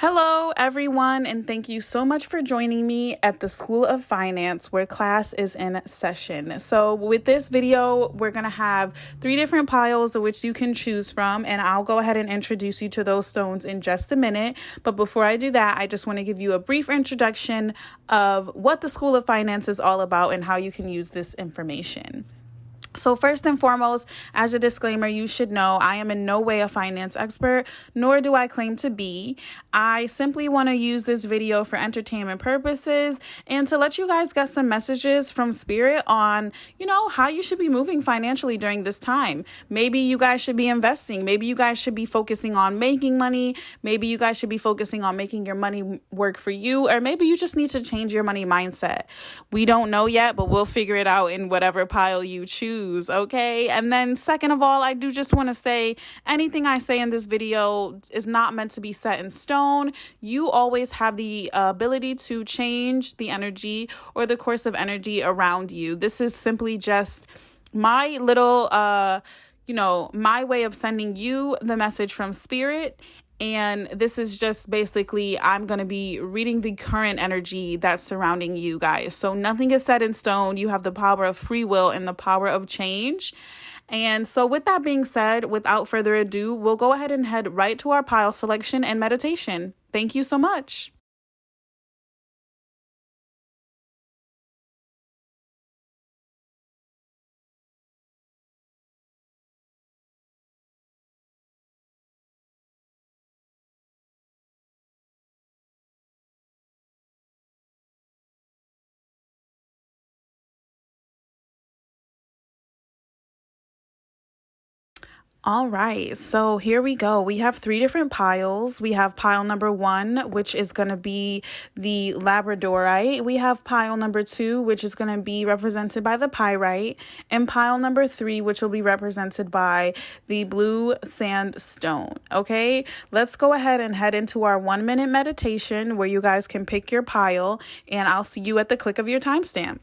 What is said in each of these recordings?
Hello, everyone, and thank you so much for joining me at the School of Finance, where class is in session. So with this video, we're going to have 3 different piles of which you can choose from, and I'll go ahead and introduce you to those stones in just a minute. But before I do that, I just want to give you a brief introduction of what the School of Finance is all about and how you can use this information. So first and foremost, as a disclaimer, you should know I am in no way a finance expert, nor do I claim to be. I simply want to use this video for entertainment purposes and to let you guys get some messages from Spirit on, how you should be moving financially during this time. Maybe you guys should be investing. Maybe you guys should be focusing on making money. Maybe you guys should be focusing on making your money work for you, or maybe you just need to change your money mindset. We don't know yet, but we'll figure it out in whatever pile you choose. Okay. And then second of all, I do just want to say anything I say in this video is not meant to be set in stone. You always have the ability to change the energy or the course of energy around you. This is simply just my little, my way of sending you the message from Spirit. And this is just basically, I'm going to be reading the current energy that's surrounding you guys. So nothing is set in stone. You have the power of free will and the power of change. And so with that being said, without further ado, we'll go ahead and head right to our pile selection and meditation. Thank you so much. All right, so here we go. We have 3 different piles. We have pile number 1, which is going to be the labradorite. We have pile number 2, which is going to be represented by the pyrite. And pile number 3, which will be represented by the blue sandstone. Okay, let's go ahead and head into our 1-minute meditation where you guys can pick your pile, and I'll see you at the click of your timestamp.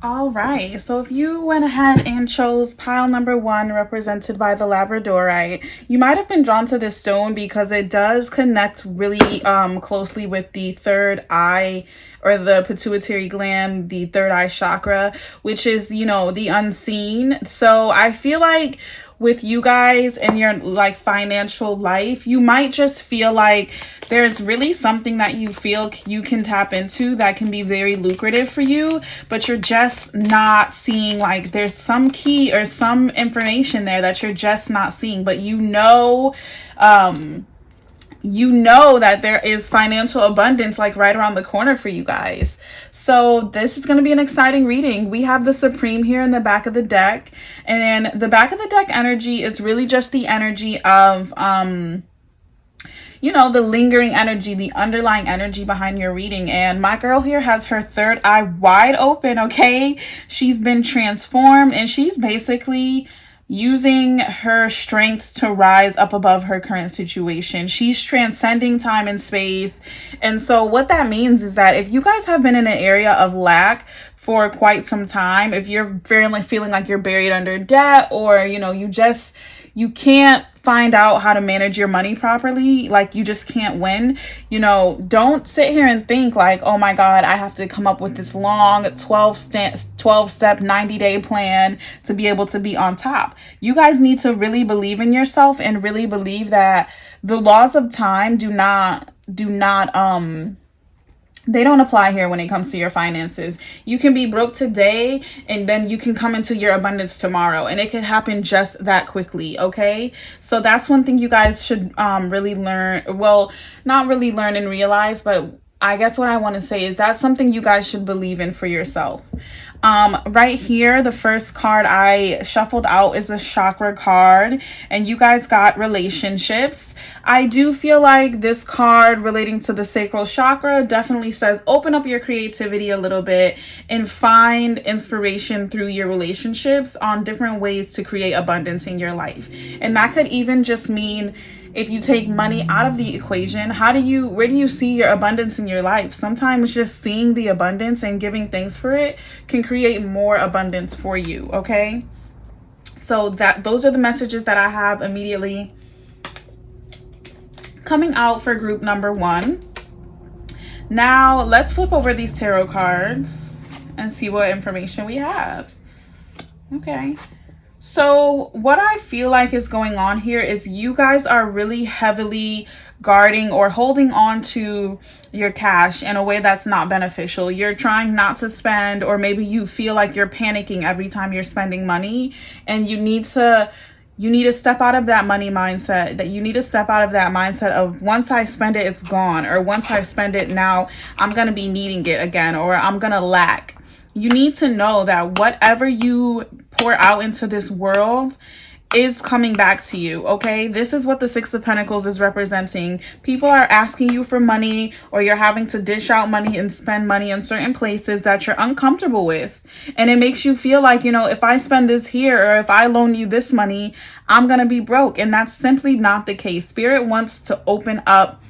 All right, so if you went ahead and chose pile number 1 represented by the labradorite, you might have been drawn to this stone because it does connect really closely with the third eye, or the pituitary gland, the third eye chakra, which is, the unseen. So I feel like with you guys in your financial life, you might just feel like there's really something that you feel you can tap into that can be very lucrative for you, but you're just not seeing, there's some key or some information there that you're just not seeing, but that there is financial abundance right around the corner for you guys. So this is going to be an exciting reading. We have the Supreme here in the back of the deck, and the back of the deck energy is really just the energy of the lingering energy, the underlying energy behind your reading. And my girl here has her third eye wide open. Okay, she's been transformed, and she's basically using her strengths to rise up above her current situation. She's transcending time and space. And so what that means is that if you guys have been in an area of lack for quite some time, if you're feeling like you're buried under debt, or, you just you can't find out how to manage your money properly, like you just can't win. Don't sit here and think like, oh my God, I have to come up with this long 12 step 90-day plan to be able to be on top. You guys need to really believe in yourself and really believe that the laws of time do not they don't apply here when it comes to your finances. You can be broke today and then you can come into your abundance tomorrow, and it can happen just that quickly. Okay. So that's one thing you guys should really learn. Well, not really learn and realize, but I guess what I want to say is that's something you guys should believe in for yourself. Right here, the first card I shuffled out is a chakra card, and you guys got relationships. I do feel like this card relating to the sacral chakra definitely says open up your creativity a little bit and find inspiration through your relationships on different ways to create abundance in your life. And that could even just mean, if you take money out of the equation, where do you see your abundance in your life? Sometimes just seeing the abundance and giving thanks for it can create more abundance for you. Okay. So those are the messages that I have immediately coming out for group number 1. Now let's flip over these tarot cards and see what information we have. Okay. So what I feel like is going on here is you guys are really heavily guarding or holding on to your cash in a way that's not beneficial. You're trying not to spend, or maybe you feel like you're panicking every time you're spending money, and you need to step out of that money mindset. That you need to step out of that mindset of, once I spend it, it's gone, or once I spend it now, I'm going to be needing it again, or I'm going to lack. You need to know that whatever you pour out into this world is coming back to you. Okay. This is what the 6 of Pentacles is representing. People are asking you for money, or you're having to dish out money and spend money in certain places that you're uncomfortable with. And it makes you feel like, if I spend this here, or if I loan you this money, I'm going to be broke. And that's simply not the case. Spirit wants to open up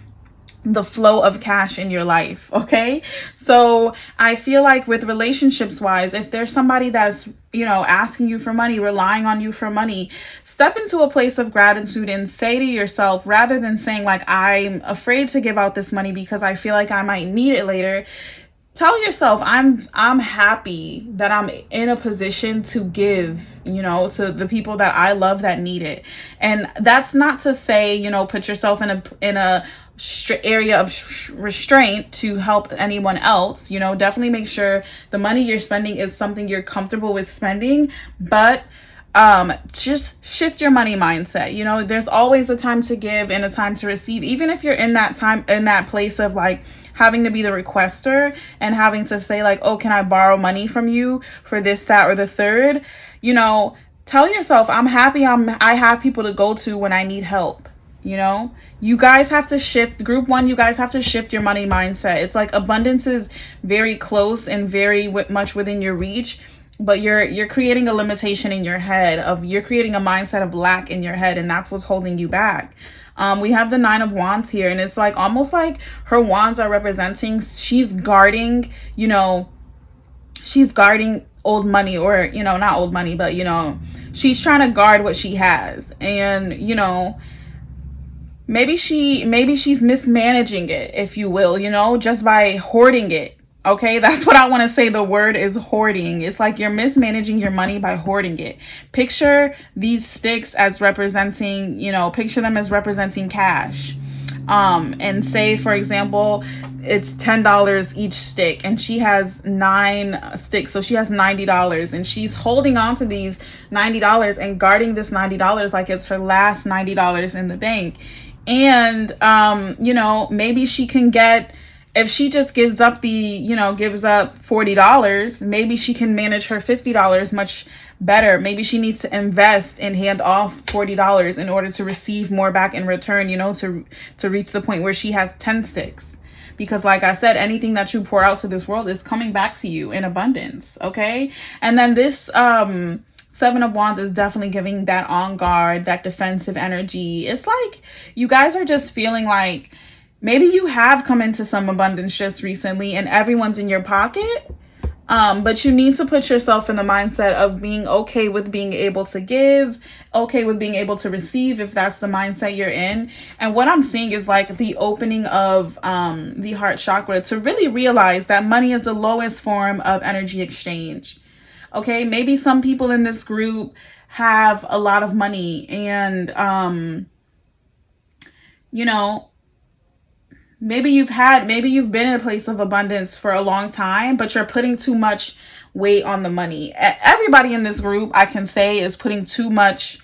the flow of cash in your life. Okay. So I feel like with relationships wise, if there's somebody that's, asking you for money, relying on you for money, step into a place of gratitude and say to yourself, rather than saying like, I'm afraid to give out this money because I feel like I might need it later, tell yourself, I'm happy that I'm in a position to give, to the people that I love that need it. And that's not to say, put yourself in a area of restraint to help anyone else. Definitely make sure the money you're spending is something you're comfortable with spending, but just shift your money mindset. There's always a time to give and a time to receive. Even if you're in that place of like having to be the requester and having to say like, oh, can I borrow money from you for this, that, or the third? Tell yourself, I'm happy I have people to go to when I need help. You guys have to shift. Group 1, you guys have to shift your money mindset. It's like abundance is very close and very much within your reach, but you're creating a limitation in your head you're creating a mindset of lack in your head, and that's what's holding you back. We have the 9 of Wands here, and it's like almost like her wands are representing she's guarding, she's guarding old money, or not old money, but she's trying to guard what she has. And maybe she's mismanaging it, if you will, just by hoarding it. Okay, that's what I want to say. The word is hoarding. It's like you're mismanaging your money by hoarding it. Picture these sticks as representing, picture them as representing cash. And say, for example, it's $10 each stick, and she has 9 sticks, so she has $90, and she's holding on to these $90 and guarding this $90 like it's her last $90 in the bank. And maybe she can get, if she just gives up gives up $40, maybe she can manage her $50 much better. Maybe she needs to invest and hand off $40 in order to receive more back in return, to reach the point where she has 10 sticks. Because like I said, anything that you pour out to this world is coming back to you in abundance. Okay. And then this 7 of Wands is definitely giving that on guard, that defensive energy. It's like you guys are just feeling like maybe you have come into some abundance just recently and everyone's in your pocket. But you need to put yourself in the mindset of being okay with being able to give, okay with being able to receive, if that's the mindset you're in. And what I'm seeing is like the opening of the heart chakra to really realize that money is the lowest form of energy exchange. Okay, maybe some people in this group have a lot of money and you know, maybe you've been in a place of abundance for a long time, but you're putting too much weight on the money. Everybody in this group, I can say, is putting too much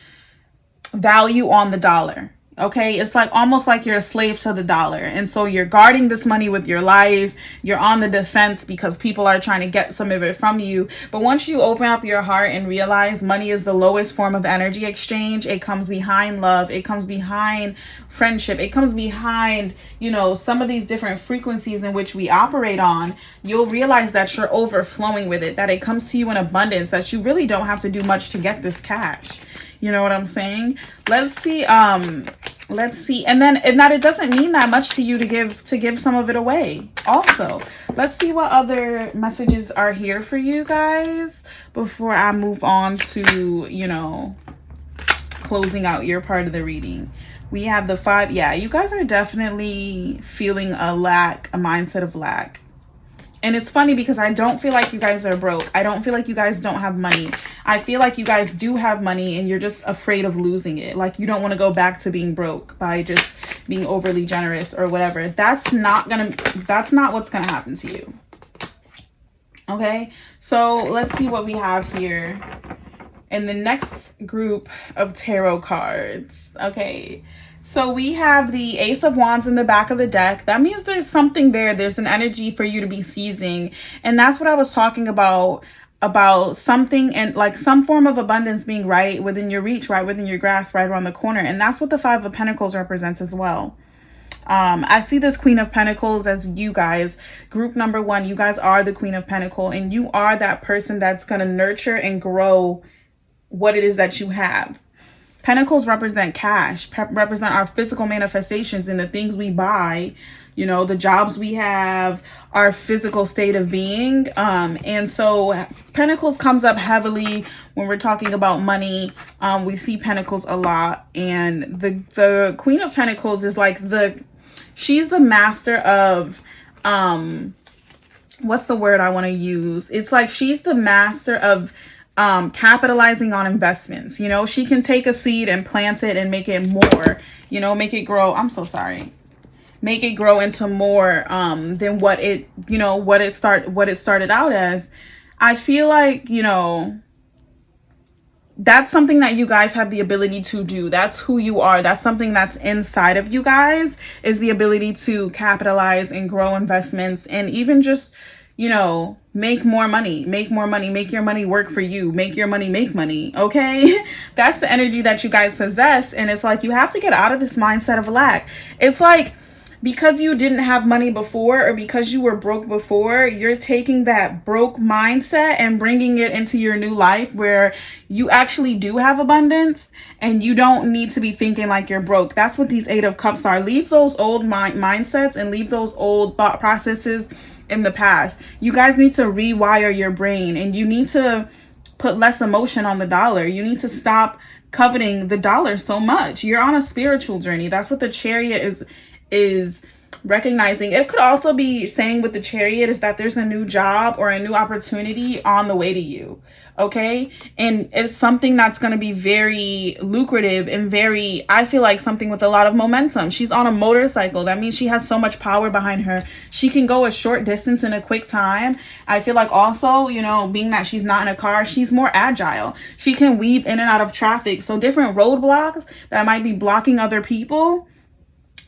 value on the dollar. Okay, it's like almost like you're a slave to the dollar. And so you're guarding this money with your life. You're on the defense because people are trying to get some of it from you. But once you open up your heart and realize money is the lowest form of energy exchange, it comes behind love. It comes behind friendship. It comes behind, you know, some of these different frequencies in which we operate on. You'll realize that you're overflowing with it, that it comes to you in abundance, that you really don't have to do much to get this cash. You know what I'm saying? Let's see. And that it doesn't mean that much to you to give some of it away. Also, let's see what other messages are here for you guys before I move on to, you know, closing out your part of the reading. We have the 5. Yeah, you guys are definitely feeling a mindset of lack. And it's funny because I don't feel like you guys are broke. I don't feel like you guys don't have money. I feel like you guys do have money and you're just afraid of losing it. Like you don't want to go back to being broke by just being overly generous or whatever. That's not what's gonna happen to you. Okay, so let's see what we have here in the next group of tarot cards. Okay, so we have the Ace of Wands in the back of the deck. That means there's something there. There's an energy for you to be seizing. And that's what I was talking about something and like some form of abundance being right within your reach, right within your grasp, right around the corner. And that's what the 5 of Pentacles represents as well. I see this Queen of Pentacles as you guys. Group number 1, you guys are the Queen of Pentacles. And you are that person that's going to nurture and grow what it is that you have. Pentacles represent cash, represent our physical manifestations and the things we buy, you know, the jobs we have, our physical state of being. And so Pentacles comes up heavily when we're talking about money. We see Pentacles a lot. And the Queen of Pentacles is like she's the master of, what's the word I want to use? It's like she's the master of capitalizing on investments. You know, she can take a seed and plant it and make it more, you know, make it grow. I'm so sorry. Make it grow into more than what it, you know, what it started out as. I feel like, you know, that's something that you guys have the ability to do. That's who you are. That's something that's inside of you guys, is the ability to capitalize and grow investments and even just, you know, make more money, make your money work for you, make your money make money. Okay. That's the energy that you guys possess. And it's like, you have to get out of this mindset of lack. It's like, because you didn't have money before, or because you were broke before, you're taking that broke mindset and bringing it into your new life where you actually do have abundance and you don't need to be thinking like you're broke. That's what these 8 of Cups are. Leave those old mindsets and leave those old thought processes in the past. You guys need to rewire your brain, and you need to put less emotion on the dollar. You need to stop coveting the dollar so much. You're on a spiritual journey. That's what the Chariot is recognizing. It could also be saying with the Chariot is that there's a new job or a new opportunity on the way to you. Okay. And it's something that's going to be very lucrative and very, I feel like something with a lot of momentum. She's on a motorcycle. That means she has so much power behind her. She can go a short distance in a quick time. I feel like also, you know, being that she's not in a car, she's more agile. She can weave in and out of traffic. So different roadblocks that might be blocking other people,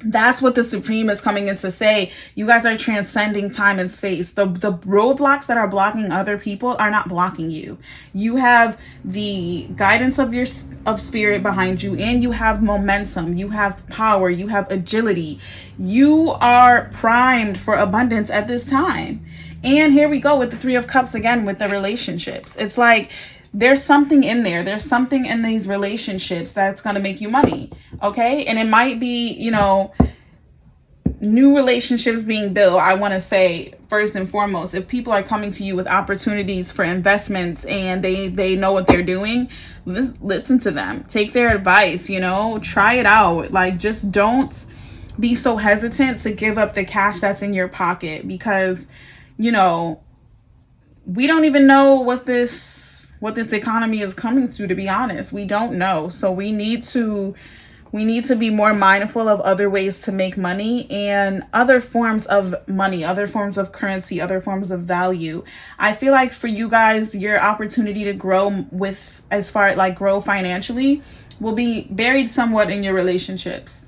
that's what the Supreme is coming in to say. You guys are transcending time and space. The roadblocks that are blocking other people are not blocking you. You have the guidance of spirit behind you, and you have momentum. You have power. You have agility. You are primed for abundance at this time. And here we go with the 3 of Cups again with the relationships. It's like, there's something in there. There's something in these relationships that's going to make you money. Okay. And it might be, you know, new relationships being built, I want to say first and foremost, if people are coming to you with opportunities for investments and they know what they're doing, listen to them, take their advice, you know, try it out. Like, just don't be so hesitant to give up the cash that's in your pocket, because, you know, we don't even know what this economy is coming to be honest. We don't know. So we need to be more mindful of other ways to make money and other forms of money, other forms of currency, other forms of value. I feel like for you guys, your opportunity to grow grow financially will be buried somewhat in your relationships.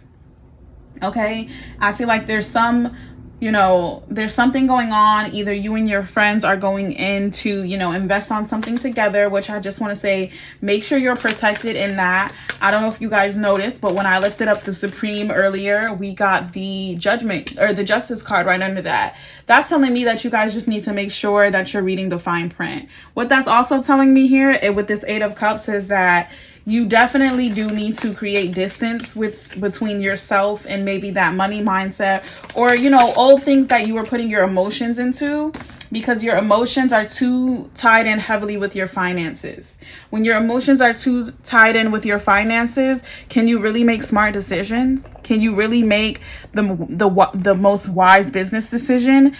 Okay? I feel like there's something going on. Either you and your friends are going in to, invest on something together, which I just want to say, make sure you're protected in that. I don't know if you guys noticed, but when I lifted up the Supreme earlier, we got the judgment or the justice card right under that. That's telling me that you guys just need to make sure that you're reading the fine print. What that's also telling me here with this Eight of Cups is that you definitely do need to create distance between yourself and maybe that money mindset, or, old things that you were putting your emotions into, because your emotions are too tied in heavily with your finances. When your emotions are too tied in with your finances, can you really make smart decisions? Can you really make the most wise business decision?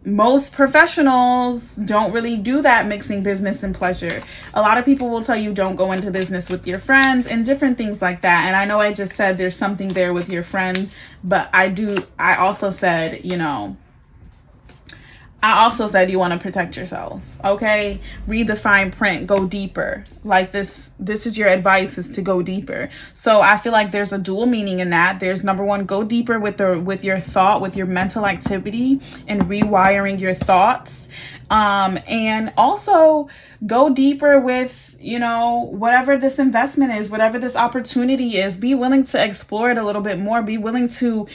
Most professionals don't really do that, mixing business and pleasure. A lot of people will tell you don't go into business with your friends and different things like that. And I know I just said there's something there with your friends, but I also said, you want to protect yourself. Okay. Read the fine print, go deeper. Like this is your advice, is to go deeper. So I feel like there's a dual meaning in that. There's number one, go deeper with your thought, with your mental activity and rewiring your thoughts. And also go deeper with, whatever this investment is, whatever this opportunity is. Be willing to explore it a little bit more. Be willing to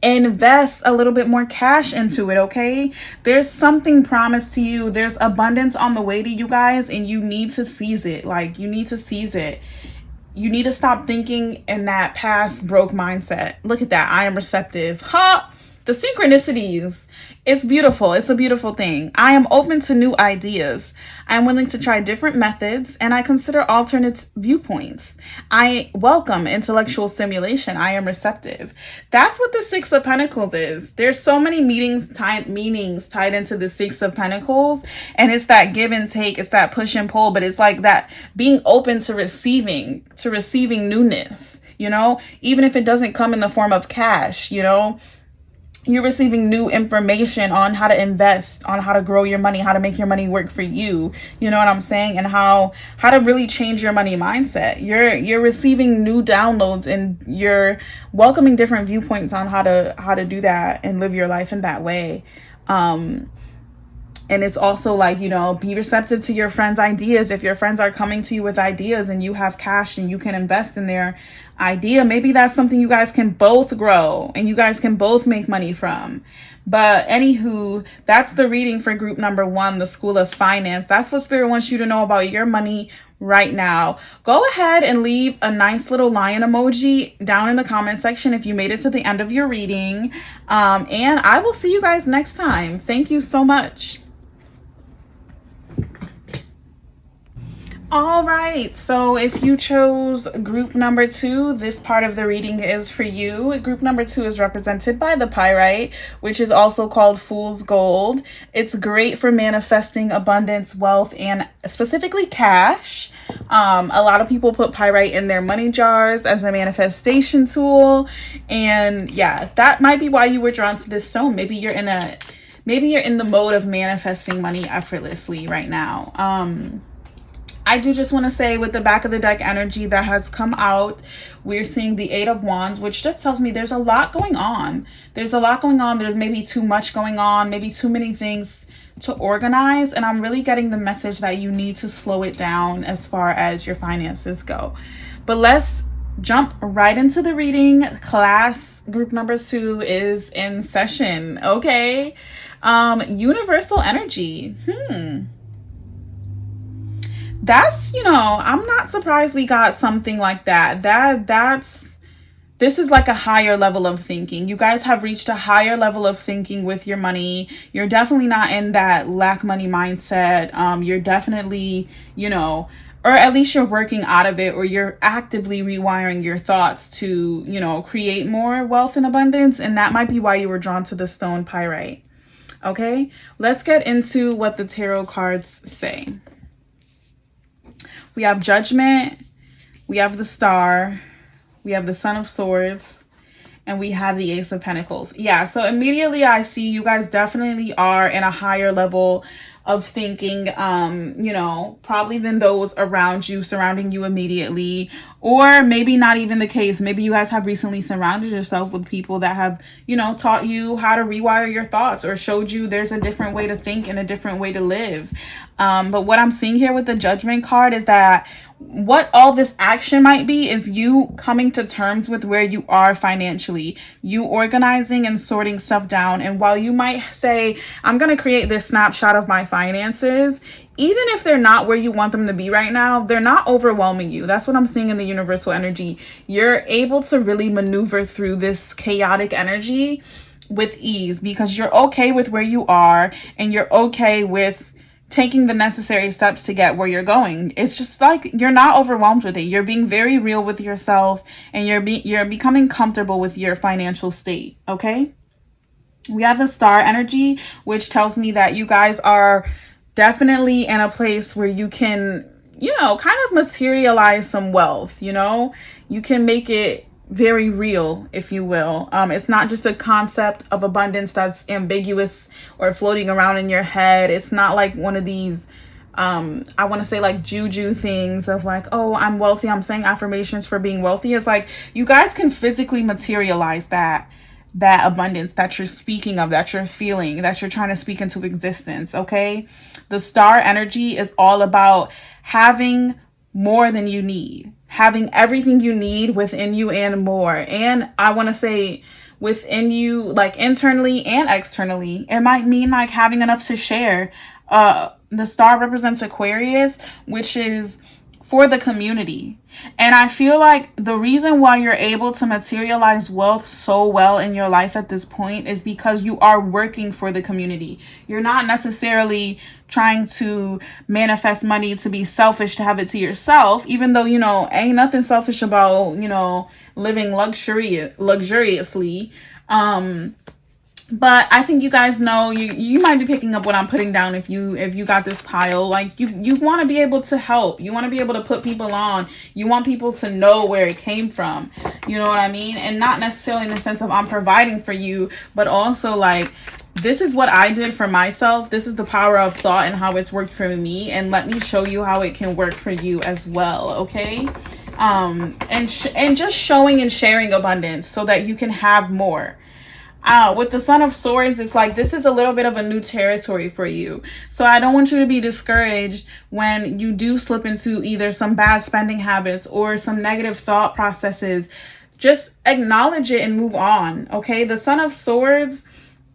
invest a little bit more cash into it. Okay. There's something promised to you. There's abundance on the way to you guys, and you need to seize it. Like, you need to seize it. You need to stop thinking in that past broke mindset. Look at that. I am receptive. The synchronicities. It's beautiful. It's a beautiful thing. I am open to new ideas. I'm willing to try different methods, and I consider alternate viewpoints. I welcome intellectual stimulation. I am receptive. That's what the Six of Pentacles is. There's so many meanings tied into the Six of Pentacles, and it's that give and take. It's that push and pull, but it's like that being open to receiving newness, even if it doesn't come in the form of cash, You're receiving new information on how to invest, on how to grow your money, how to make your money work for you. You know what I'm saying? And how to really change your money mindset. You're receiving new downloads, and you're welcoming different viewpoints on how to do that and live your life in that way. And it's also like, be receptive to your friends' ideas. If your friends are coming to you with ideas and you have cash and you can invest in their idea, maybe that's something you guys can both grow and you guys can both make money from. But anywho, that's the reading for group number 1, the School of Finance. That's what Spirit wants you to know about your money right now. Go ahead and leave a nice little lion emoji down in the comment section if you made it to the end of your reading. And I will see you guys next time. Thank you so much. All right, so if you chose group number 2, this part of the reading is for you. Group number 2 is represented by the pyrite, which is also called fool's gold. It's great for manifesting abundance, wealth, and specifically cash. A lot of people put pyrite in their money jars as a manifestation tool. And yeah, that might be why you were drawn to this stone. Maybe you're in the mode of manifesting money effortlessly right now. I do just want to say, with the back of the deck energy that has come out, we're seeing the Eight of Wands, which just tells me there's a lot going on. There's maybe too much going on, maybe too many things to organize. And I'm really getting the message that you need to slow it down as far as your finances go. But let's jump right into the reading. Class, group number 2 is in session. Okay. Universal energy. That's, I'm not surprised we got something like that. That's this is like a higher level of thinking. You guys have reached a higher level of thinking with your money. You're definitely not in that lack money mindset. You're definitely, you know, or at least you're working out of it, or you're actively rewiring your thoughts to, you know, create more wealth and abundance. And that might be why you were drawn to the stone pyrite. Okay, let's get into what the tarot cards say. We have Judgment, we have the Star, we have the Son of Swords, and we have the Ace of Pentacles. Yeah, so immediately I see you guys definitely are in a higher level of thinking, you know, probably than those around you, surrounding you immediately, or maybe not even the case. Maybe you guys have recently surrounded yourself with people that have, you know, taught you how to rewire your thoughts, or showed you there's a different way to think and a different way to live. But what I'm seeing here with the Judgment card is that what all this action might be is you coming to terms with where you are financially, you organizing and sorting stuff down. And while you might say, I'm going to create this snapshot of my finances, even if they're not where you want them to be right now, they're not overwhelming you. That's what I'm seeing in the universal energy. You're able to really maneuver through this chaotic energy with ease, because you're okay with where you are, and you're okay with taking the necessary steps to get where you're going. It's just like you're not overwhelmed with it. You're being very real with yourself, and you're becoming comfortable with your financial state. Okay, we have the Star energy, which tells me that you guys are definitely in a place where you can, you know, kind of materialize some wealth. You know, you can make it very real, if you will. It's not just a concept of abundance that's ambiguous or floating around in your head. It's not like one of these I want to say like juju things of like, oh, I'm wealthy, I'm saying affirmations for being wealthy. It's like you guys can physically materialize that abundance that you're speaking of, that you're feeling, that you're trying to speak into existence. Okay, the Star energy is all about having more than you need, having everything you need within you and more. And I want to say within you, like internally and externally. It might mean like having enough to share. The Star represents Aquarius, which is for the community. And I feel like the reason why you're able to materialize wealth so well in your life at this point is because you are working for the community. You're not necessarily trying to manifest money to be selfish, to have it to yourself, even though, you know, ain't nothing selfish about, you know, living luxuriously. But I think you guys know, you might be picking up what I'm putting down if you got this pile. Like you want to be able to help. You want to be able to put people on. You want people to know where it came from. You know what I mean? And not necessarily in the sense of I'm providing for you, but also like, this is what I did for myself. This is the power of thought and how it's worked for me. And let me show you how it can work for you as well. Okay. And just showing and sharing abundance so that you can have more. With the Son of Swords, it's like this is a little bit of a new territory for you. So I don't want you to be discouraged when you do slip into either some bad spending habits or some negative thought processes. Just acknowledge it and move on. Okay, the Son of Swords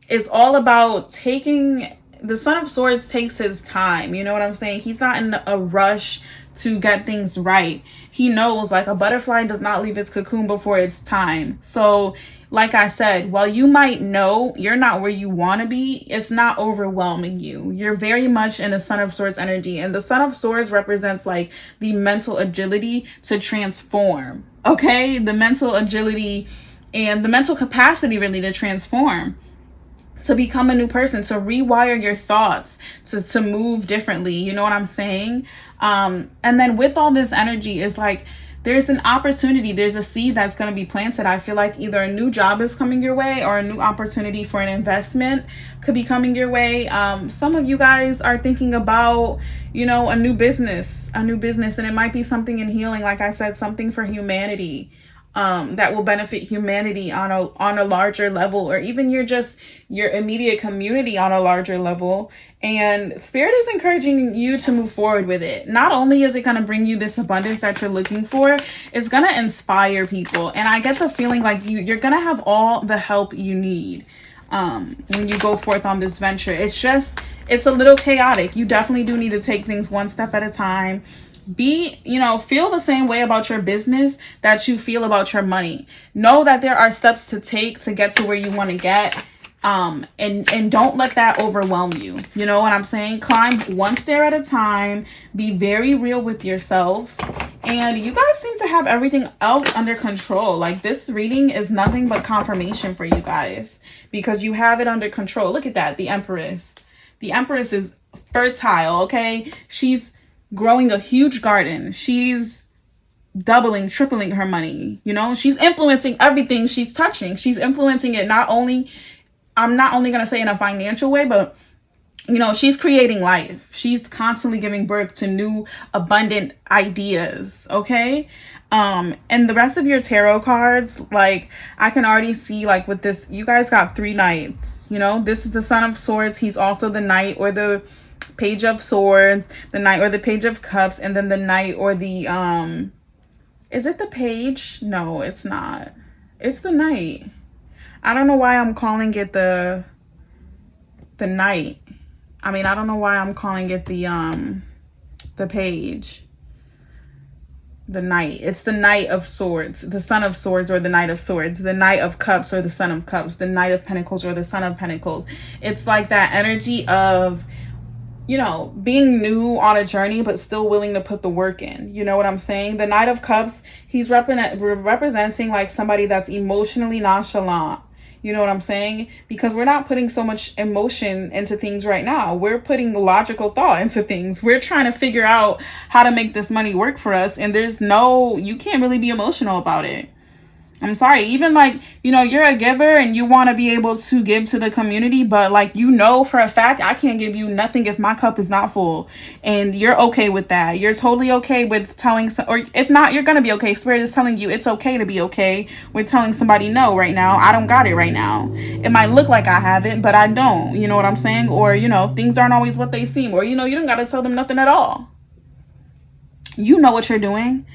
is all about the Son of Swords takes his time. You know what I'm saying? He's not in a rush to get things right. He knows like a butterfly does not leave its cocoon before its time. So like I said, while you might know you're not where you want to be, it's not overwhelming you. You're very much in the Son of Swords energy. And the Son of Swords represents like the mental agility to transform. Okay? The mental agility and the mental capacity really to transform, to become a new person, to rewire your thoughts, to move differently. You know what I'm saying? And then with all this energy is like, there's an opportunity, there's a seed that's going to be planted. I feel like either a new job is coming your way or a new opportunity for an investment could be coming your way. Some of you guys are thinking about, you know, a new business, and it might be something in healing. Like I said, something for humanity. That will benefit humanity on a larger level, or even your immediate community on a larger level. And Spirit is encouraging you to move forward with it. Not only is it going to bring you this abundance that you're looking for, it's going to inspire people. And I get the feeling like you're going to have all the help you need when you go forth on this venture. It's a little chaotic. You definitely do need to take things one step at a time. be, feel the same way about your business that you feel about your money. Know that there are steps to take to get to where you want to get. And don't let that overwhelm you. You know what I'm saying? Climb one stair at a time. Be very real with yourself. And you guys seem to have everything else under control. Like, this reading is nothing but confirmation for you guys, because you have it under control. Look at that. The Empress. The Empress is fertile, okay? She's growing a huge garden. She's doubling, tripling her money. She's influencing everything she's touching. She's influencing it I'm not only going to say in a financial way, but, she's creating life. She's constantly giving birth to new, abundant ideas, okay? And the rest of your tarot cards, like, I can already see, like, with this, you guys got 3 knights, This is the Son of Swords. He's also the Knight or the Page of Swords, the Knight or the Page of Cups, and then the Knight or the, is it the Page? No, it's not. It's the Knight. I don't know why I'm calling it the Knight. I mean, I don't know why I'm calling it the Page. The Knight. It's the Knight of Swords, the Son of Swords or the Knight of Swords, the Knight of Cups or the Son of Cups, the Knight of Pentacles or the Son of Pentacles. It's like that energy of, being new on a journey, but still willing to put the work in. You know what I'm saying? The Knight of Cups, he's representing like somebody that's emotionally nonchalant. You know what I'm saying? Because we're not putting so much emotion into things right now. We're putting logical thought into things. We're trying to figure out how to make this money work for us. And you can't really be emotional about it. I'm sorry. Even like, you're a giver and you want to be able to give to the community, but like, for a fact, I can't give you nothing if my cup is not full, and you're okay with that. You're totally okay with telling, or if not, you're going to be okay. Spirit is telling you it's okay to be okay with telling somebody, no, right now, I don't got it right now. It might look like I have it, but I don't, you know what I'm saying? Or, things aren't always what they seem, or, you don't got to tell them nothing at all. You know what you're doing.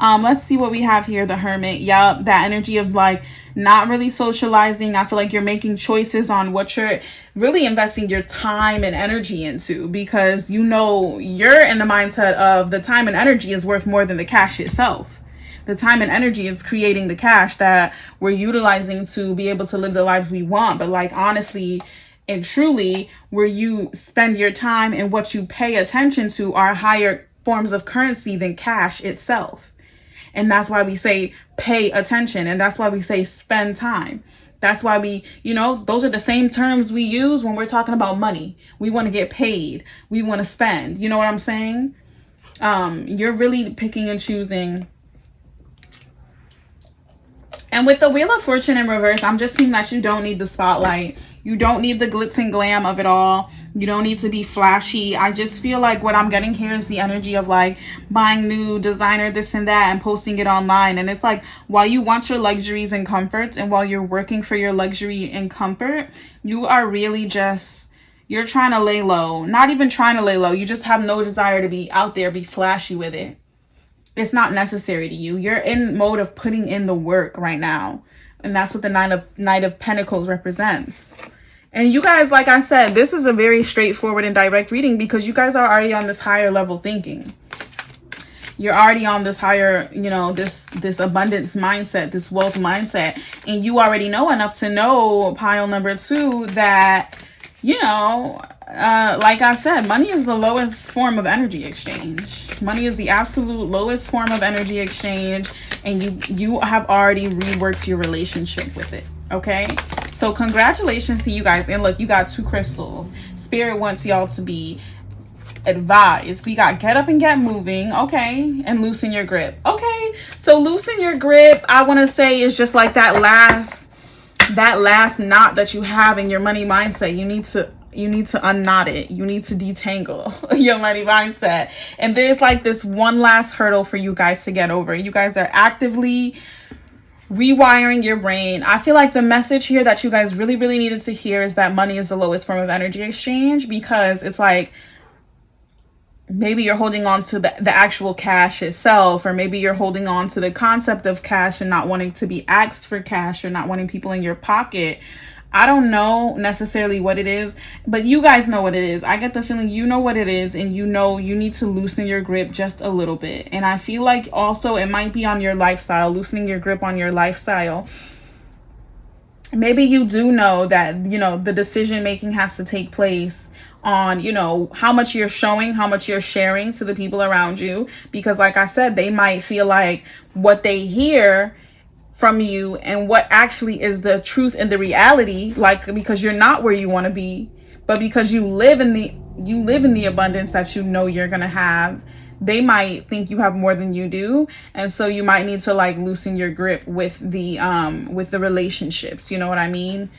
Let's see what we have here. The Hermit. Yup, that energy of like not really socializing. I feel like you're making choices on what you're really investing your time and energy into, because you're in the mindset of the time and energy is worth more than the cash itself. The time and energy is creating the cash that we're utilizing to be able to live the life we want. But like, honestly and truly, where you spend your time and what you pay attention to are higher forms of currency than cash itself. And that's why we say pay attention. And that's why we say spend time. That's why we, those are the same terms we use when we're talking about money. We want to get paid. We want to spend. You know what I'm saying? You're really picking and choosing. And with the Wheel of Fortune in reverse, I'm just seeing that you don't need the spotlight. You don't need the glitz and glam of it all. You don't need to be flashy. I just feel like what I'm getting here is the energy of like buying new designer, this and that, and posting it online. And it's like, while you want your luxuries and comforts, and while you're working for your luxury and comfort, you are really you're trying to lay low. Not even trying to lay low. You just have no desire to be out there, be flashy with it. It's not necessary to you. You're in mode of putting in the work right now. And that's what the Knight of Pentacles represents. And you guys, like I said, this is a very straightforward and direct reading, because you guys are already on this higher level thinking. You're already on this higher, this abundance mindset, this wealth mindset. And you already know enough to know, pile number 2, that, like I said, money is the lowest form of energy exchange. Money is the absolute lowest form of energy exchange, and you have already reworked your relationship with it. Okay, so congratulations to you guys. And look, you got 2 crystals. Spirit wants y'all to be advised. We got get up and get moving, okay, and loosen your grip. Okay, so loosen your grip, I want to say, is just like that last knot that you have in your money mindset. You need to unknot it. You need to detangle your money mindset. And there's like this one last hurdle for you guys to get over. You guys are actively rewiring your brain. I feel like the message here that you guys really, really needed to hear is that money is the lowest form of energy exchange, because it's like, maybe you're holding on to the actual cash itself, or maybe you're holding on to the concept of cash and not wanting to be asked for cash, or not wanting people in your pocket. I don't know necessarily what it is, but you guys know what it is. I get the feeling you know what it is, and you know you need to loosen your grip just a little bit. And I feel like also it might be on your lifestyle, loosening your grip on your lifestyle. Maybe you do know that, you know, the decision making has to take place on, you know, how much you're showing, how much you're sharing to the people around you. Because like I said, they might feel like what they hear from you and what actually is the truth and the reality, like, because you're not where you want to be, but because you live in the abundance that you know you're gonna have, they might think you have more than you do. And so you might need to like loosen your grip with the relationships, you know what I mean?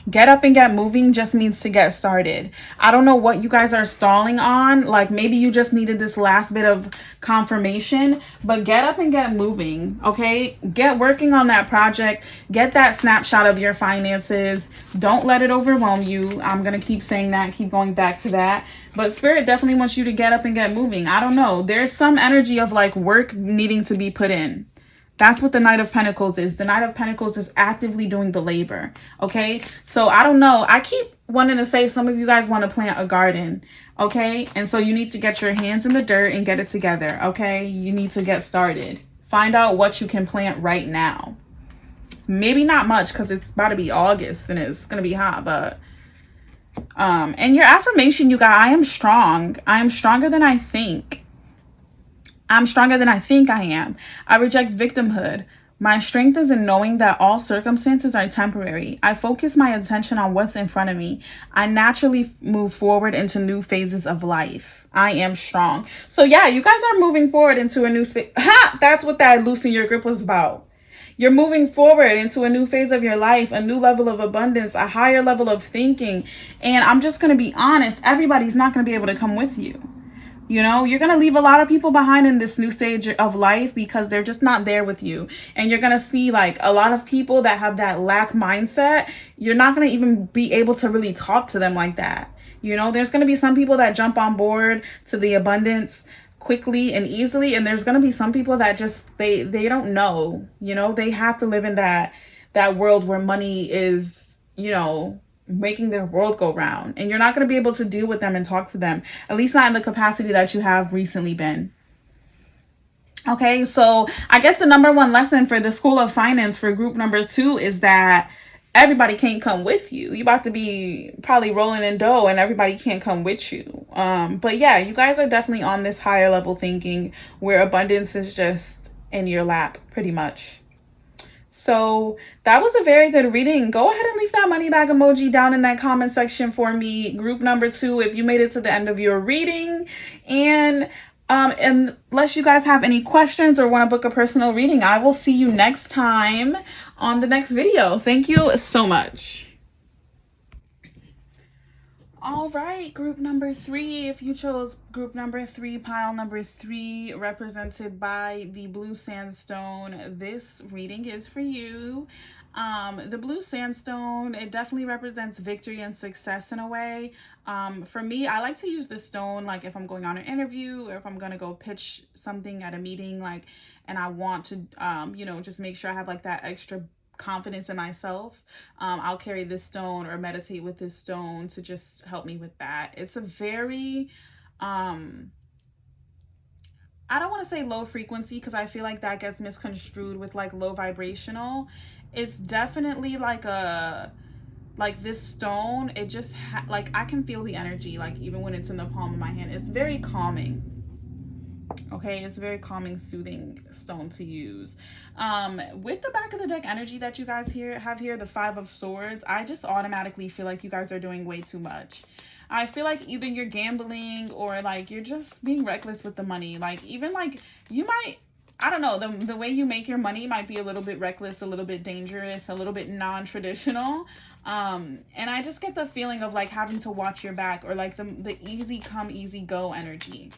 Get up and get moving just means to get started. I don't know what you guys are stalling on. Like maybe you just needed this last bit of confirmation, but get up and get moving, okay? Get working on that project. Get that snapshot of your finances. Don't let it overwhelm you. I'm going to keep saying that, keep going back to that. But Spirit definitely wants you to get up and get moving. I don't know. There's some energy of like work needing to be put in. That's what the Knight of Pentacles is. The Knight of Pentacles is actively doing the labor. Okay. So I don't know. I keep wanting to say some of you guys want to plant a garden. Okay. And so you need to get your hands in the dirt and get it together. Okay. You need to get started. Find out what you can plant right now. Maybe not much because it's about to be August and it's going to be hot, but and your affirmation, you guys, I am strong. I am stronger than I think. I'm stronger than I think I am. I reject victimhood. My strength is in knowing that all circumstances are temporary. I focus my attention on what's in front of me. I naturally move forward into new phases of life. I am strong. So yeah, you guys are moving forward into a new space. Ha! That's what that loosen your grip was about. You're moving forward into a new phase of your life, a new level of abundance, a higher level of thinking. And I'm just going to be honest, everybody's not going to be able to come with you. You know, you're going to leave a lot of people behind in this new stage of life because they're just not there with you. And you're going to see like a lot of people that have that lack mindset. You're not going to even be able to really talk to them like that. You know, there's going to be some people that jump on board to the abundance quickly and easily. And there's going to be some people that just, they don't know, you know, they have to live in that world where money is, you know, making their world go round, and you're not going to be able to deal with them and talk to them, at least not in the capacity that you have recently been. Okay, so I guess the number one lesson for the School of Finance for group number 2 is that everybody can't come with you. You're about to be probably rolling in dough and everybody can't come with you. But yeah, you guys are definitely on this higher level thinking where abundance is just in your lap pretty much. So that was a very good reading. Go ahead and leave that money bag emoji down in that comment section for me. Group number 2, if you made it to the end of your reading. And unless you guys have any questions or want to book a personal reading, I will see you next time on the next video. Thank you so much. All right, group number 3. If you chose group number 3, pile number 3, represented by the blue sandstone, this reading is for you. The blue sandstone, it definitely represents victory and success in a way. For me, I like to use this stone like if I'm going on an interview or if I'm going to go pitch something at a meeting, like, and I want to, you know, just make sure I have like that extra confidence in myself. I'll carry this stone or meditate with this stone to just help me with that. It's a very I don't want to say low frequency because I feel like that gets misconstrued with like low vibrational. It's definitely like this stone, it just like I can feel the energy, like even when it's in the palm of my hand. It's very calming. Okay, it's a very calming, soothing stone to use. With the back of the deck energy that you guys have here, the 5 of Swords, I just automatically feel like you guys are doing way too much. I feel like either you're gambling or like you're just being reckless with the money. Like even like you might, I don't know, the way you make your money might be a little bit reckless, a little bit dangerous, a little bit non-traditional. And I just get the feeling of like having to watch your back, or like the easy come, easy go energy.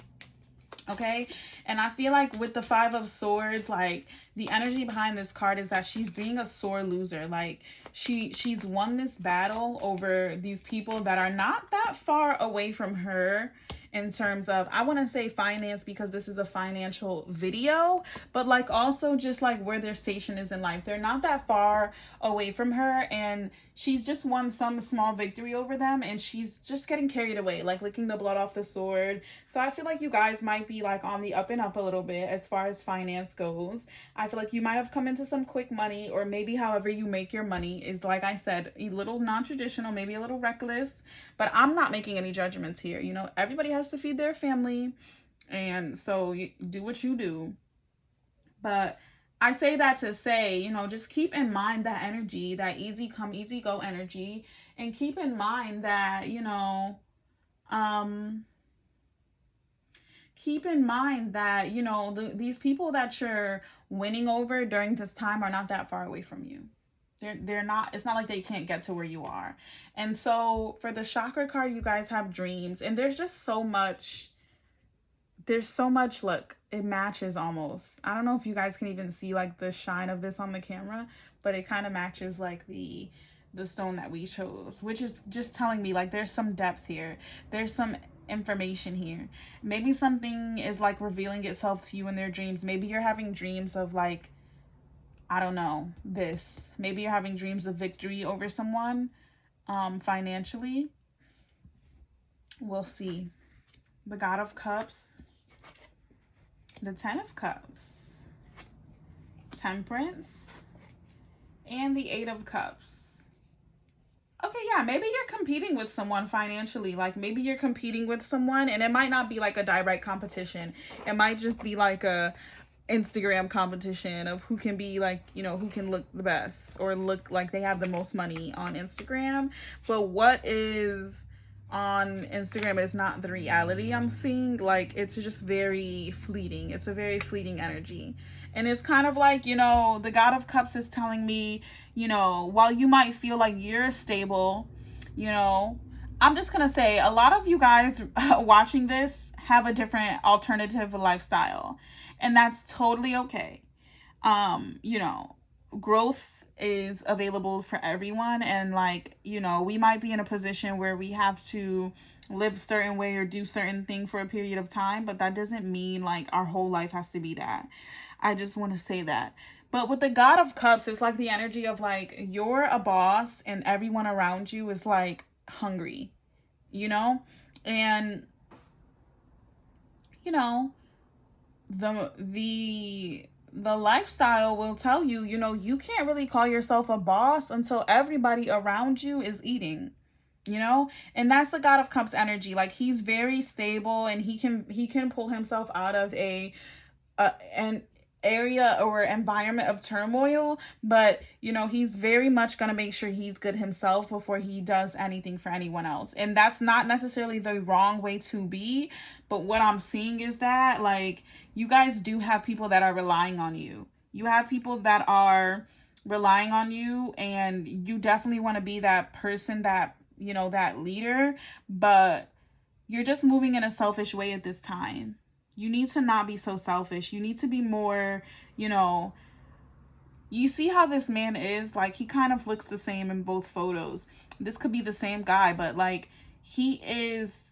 Okay, and I feel like with the 5 of Swords, like the energy behind this card is that she's being a sore loser. Like she's won this battle over these people that are not that far away from her, in terms of, I want to say finance because this is a financial video, but like also just like where their station is in life. They're not that far away from her, and she's just won some small victory over them, and she's just getting carried away, like licking the blood off the sword. So I feel like you guys might be like on the up and up a little bit as far as finance goes. I feel like you might have come into some quick money, or maybe however you make your money is, like I said, a little non-traditional, maybe a little reckless, but I'm not making any judgments here. You know, everybody has to feed their family, and so you do what you do. But I say that to say, you know, just keep in mind that energy, that easy come, easy go energy, and keep in mind that, you know, keep in mind that, you know, these people that you're winning over during this time are not that far away from you. They're not, it's not like they can't get to where you are. And so for the chakra card, you guys have dreams, and there's just so much, look, it matches almost. I don't know if you guys can even see like the shine of this on the camera, but it kind of matches like the stone that we chose, which is just telling me like there's some depth here. There's some information here. Maybe something is like revealing itself to you in their dreams. Maybe you're having dreams of like, I don't know, this. Maybe you're having dreams of victory over someone financially. We'll see. The God of Cups, the Ten of Cups, Temperance, and the Eight of Cups. Okay, yeah, maybe you're competing with someone financially. Like maybe you're competing with someone, and it might not be like a direct competition. It might just be like a Instagram competition of who can be like, you know, who can look the best or look like they have the most money on Instagram. But what is on Instagram is not the reality I'm seeing. Like it's just very fleeting. It's a very fleeting energy. And it's kind of like, you know, the God of Cups is telling me, you know, while you might feel like you're stable, you know, I'm just going to say a lot of you guys watching this have a different alternative lifestyle, and that's totally okay. You know, growth is available for everyone, and like, you know, we might be in a position where we have to live a certain way or do certain thing for a period of time, but that doesn't mean like our whole life has to be that. I just want to say that. But with the God of Cups, it's like the energy of like you're a boss and everyone around you is like hungry, you know? And you know, the lifestyle will tell you, you know, you can't really call yourself a boss until everybody around you is eating, you know? And that's the God of Cups energy. Like he's very stable, and he can pull himself out of an area or environment of turmoil, but you know, he's very much going to make sure he's good himself before he does anything for anyone else. And that's not necessarily the wrong way to be, but what I'm seeing is that like you guys do have people that are relying on you. You have people that are relying on you, and you definitely want to be that person, that, you know, that leader, but you're just moving in a selfish way at this time. You need to not be so selfish. You need to be more, you know, you see how this man is? Like, he kind of looks the same in both photos. This could be the same guy, but like, he's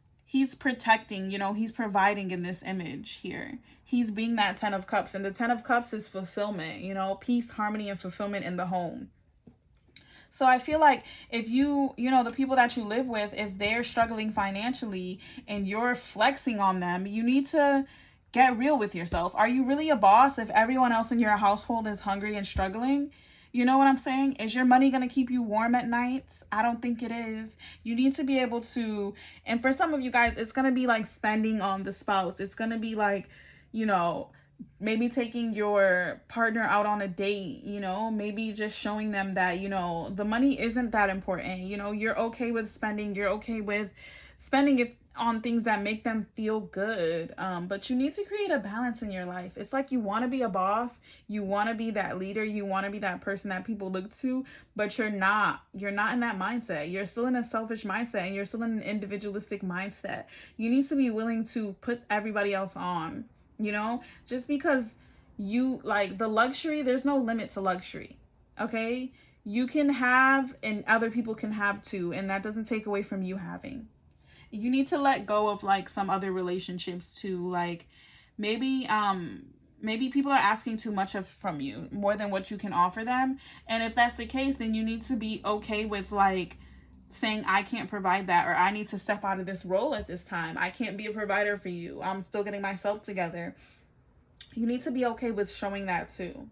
protecting, you know, he's providing in this image here. He's being that Ten of Cups, and the Ten of Cups is fulfillment, you know, peace, harmony, and fulfillment in the home. So I feel like if you know, the people that you live with, if they're struggling financially and you're flexing on them, you need to get real with yourself. Are you really a boss if everyone else in your household is hungry and struggling? You know what I'm saying? Is your money going to keep you warm at nights? I don't think it is. You need to be able to, and for some of you guys, it's going to be like spending on the spouse. It's going to be like, you know, maybe taking your partner out on a date, you know, maybe just showing them that, you know, the money isn't that important. You know, you're okay with spending. You're okay with spending it on things that make them feel good. But you need to create a balance in your life. It's like you want to be a boss. You want to be that leader. You want to be that person that people look to, but you're not in that mindset. You're still in a selfish mindset, and you're still in an individualistic mindset. You need to be willing to put everybody else on. You know, just because you like the luxury, there's no limit to luxury. Okay. You can have, and other people can have too. And that doesn't take away from you having. You need to let go of like some other relationships too. Like maybe people are asking too much from you, more than what you can offer them. And if that's the case, then you need to be okay with like saying, I can't provide that, or I need to step out of this role at this time. I can't be a provider for you. I'm still getting myself together. You need to be okay with showing that too.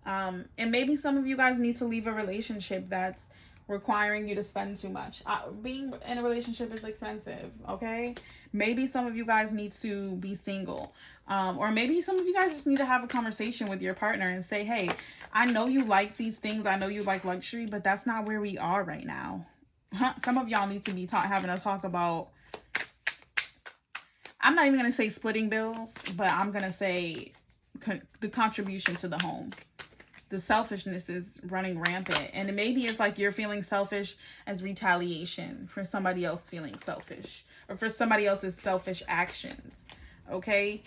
And maybe some of you guys need to leave a relationship that's requiring you to spend too much. Being in a relationship is expensive, okay? Maybe some of you guys need to be single. Or maybe some of you guys just need to have a conversation with your partner and say, hey, I know you like these things. I know you like luxury, but that's not where we are right now. Some of y'all need to be having a talk about, I'm not even going to say splitting bills, but I'm going to say the contribution to the home. The selfishness is running rampant. And maybe it's like you're feeling selfish as retaliation for somebody else feeling selfish, or for somebody else's selfish actions. Okay?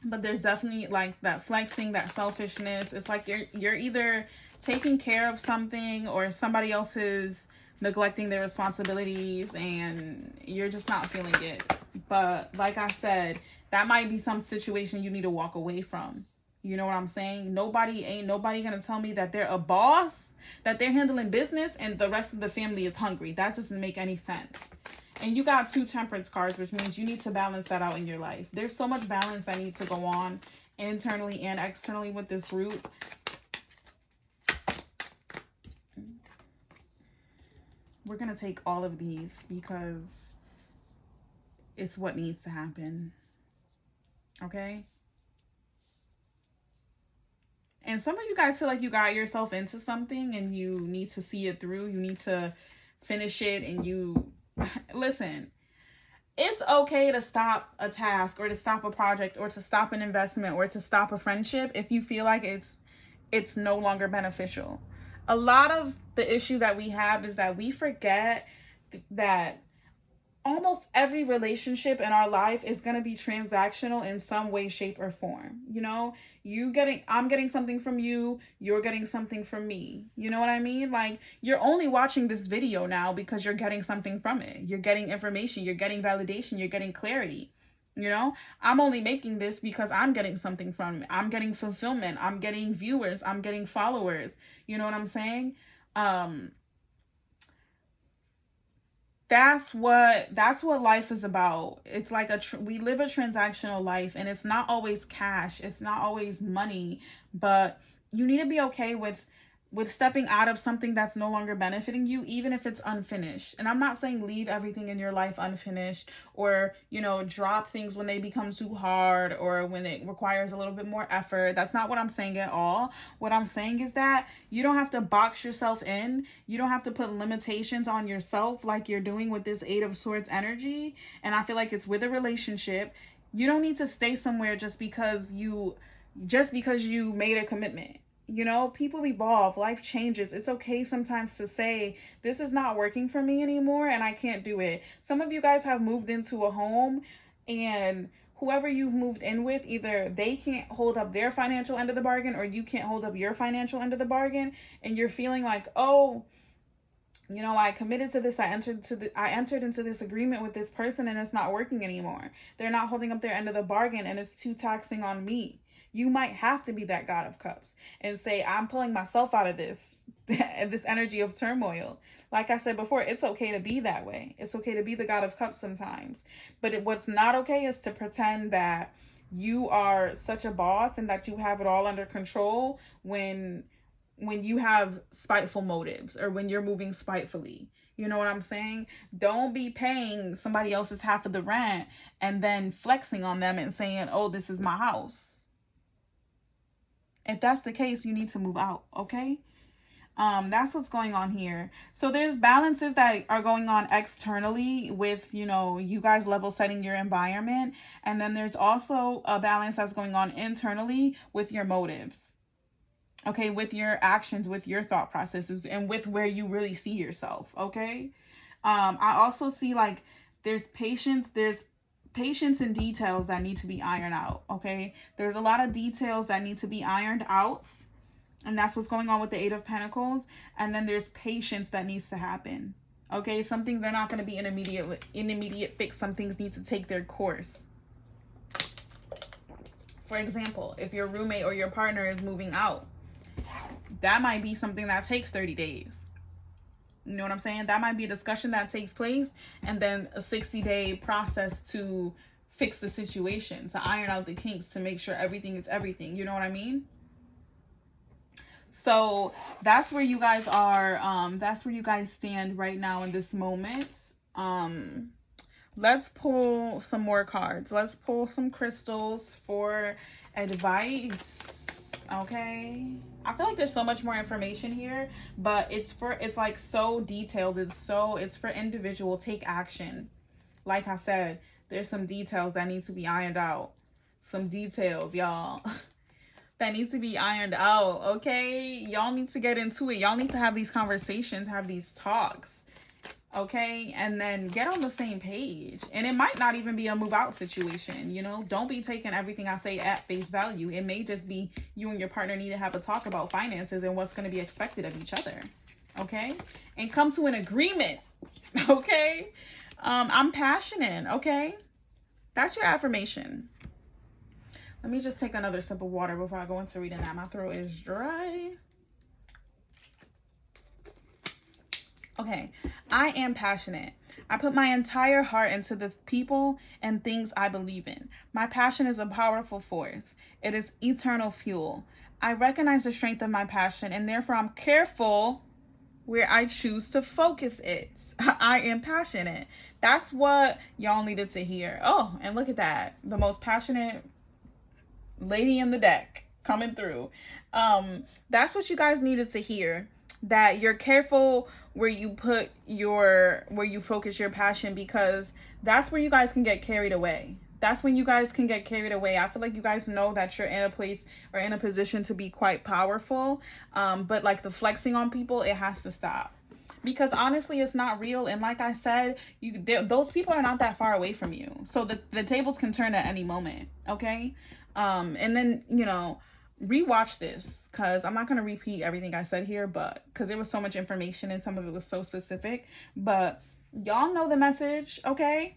But there's definitely like that flexing, that selfishness. It's like you're either taking care of something, or somebody else is neglecting their responsibilities, and you're just not feeling it. But like I said, that might be some situation you need to walk away from. You know what I'm saying? Ain't nobody gonna tell me that they're a boss, that they're handling business, and the rest of the family is hungry. That doesn't make any sense. And you got 2 temperance cards, which means you need to balance that out in your life. There's so much balance that needs to go on internally and externally with this group. We're gonna take all of these because it's what needs to happen. Okay? And some of you guys feel like you got yourself into something and you need to see it through. You need to finish it, and you listen. It's okay to stop a task, or to stop a project, or to stop an investment, or to stop a friendship if you feel like it's no longer beneficial. A lot of the issue that we have is that we forget that almost every relationship in our life is going to be transactional in some way, shape, or form. You know, I'm getting something from you, you're getting something from me. You know what I mean? Like, you're only watching this video now because you're getting something from it. You're getting information, you're getting validation, you're getting clarity. You know, I'm only making this because I'm getting something from it. I'm getting fulfillment, I'm getting viewers, I'm getting followers. You know what I'm saying? That's what life is about. It's like we live a transactional life, and it's not always cash, it's not always money, but you need to be okay with stepping out of something that's no longer benefiting you, even if it's unfinished. And I'm not saying leave everything in your life unfinished, or, you know, drop things when they become too hard, or when it requires a little bit more effort. That's not what I'm saying at all. What I'm saying is that you don't have to box yourself in. You don't have to put limitations on yourself like you're doing with this 8 of Swords energy. And I feel like it's with a relationship. You don't need to stay somewhere just because you made a commitment. You know, people evolve, life changes. It's okay sometimes to say, this is not working for me anymore and I can't do it. Some of you guys have moved into a home, and whoever you've moved in with, either they can't hold up their financial end of the bargain, or you can't hold up your financial end of the bargain. And you're feeling like, oh, you know, I committed to this. I entered into this agreement with this person, and it's not working anymore. They're not holding up their end of the bargain, and it's too taxing on me. You might have to be that God of Cups and say, I'm pulling myself out of this energy of turmoil. Like I said before, it's okay to be that way. It's okay to be the God of Cups sometimes. But what's not okay is to pretend that you are such a boss and that you have it all under control when you have spiteful motives, or when you're moving spitefully. You know what I'm saying? Don't be paying somebody else's half of the rent and then flexing on them and saying, oh, this is my house. If that's the case, you need to move out, okay? That's what's going on here. So there's balances that are going on externally with, you know, you guys level setting your environment. And then there's also a balance that's going on internally with your motives. Okay, with your actions, with your thought processes, and with where you really see yourself, okay? I also see like there's patience and details that need to be ironed out, okay? There's a lot of details that need to be ironed out, and that's what's going on with the 8 of Pentacles. And then there's patience that needs to happen. Okay, some things are not going to be an immediate fix. Some things need to take their course. For example, if your roommate or your partner is moving out, that might be something that takes 30 days. You know what I'm saying? That might be a discussion that takes place, and then a 60-day process to fix the situation, to iron out the kinks, to make sure everything is everything. You know what I mean? So that's where you guys are. That's where you guys stand right now in this moment. Let's pull some more cards. Let's pull some crystals for advice. Okay. I feel like there's so much more information here, but it's like so detailed. It's for individual. Take action. Like I said, there's some details that need to be ironed out. Some details, y'all. That needs to be ironed out, okay? Y'all need to get into it. Y'all need to have these conversations, have these talks, okay? And then get on the same page. And it might not even be a move out situation, you know? Don't be taking everything I say at face value. It may just be you and your partner need to have a talk about finances and what's going to be expected of each other, okay? And come to an agreement, okay? I'm passionate, okay? That's your affirmation. Let me just take another sip of water before I go into reading that. My throat is dry. Okay, I am passionate. I put my entire heart into the people and things I believe in. My passion is a powerful force. It is eternal fuel. I recognize the strength of my passion, and therefore I'm careful where I choose to focus it. I am passionate. That's what y'all needed to hear. Oh, and look at that. The most passionate lady in the deck coming through. That's what you guys needed to hear, that you're careful where you focus your passion, because that's where you guys can get carried away. That's when you guys can get carried away. I feel like you guys know that you're in a place or in a position to be quite powerful, but like the flexing on people, it has to stop, because honestly it's not real. And like I said, those people are not that far away from you, so the tables can turn at any moment, okay? And then, you know, rewatch this, because I'm not going to repeat everything I said here, but because there was so much information and some of it was so specific, but y'all know the message, okay?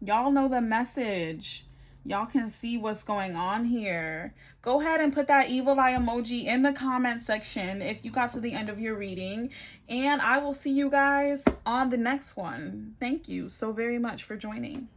Y'all know the message. Y'all can see what's going on here. Go ahead and put that evil eye emoji in the comment section if you got to the end of your reading, and I will see you guys on the next one. Thank you so very much for joining.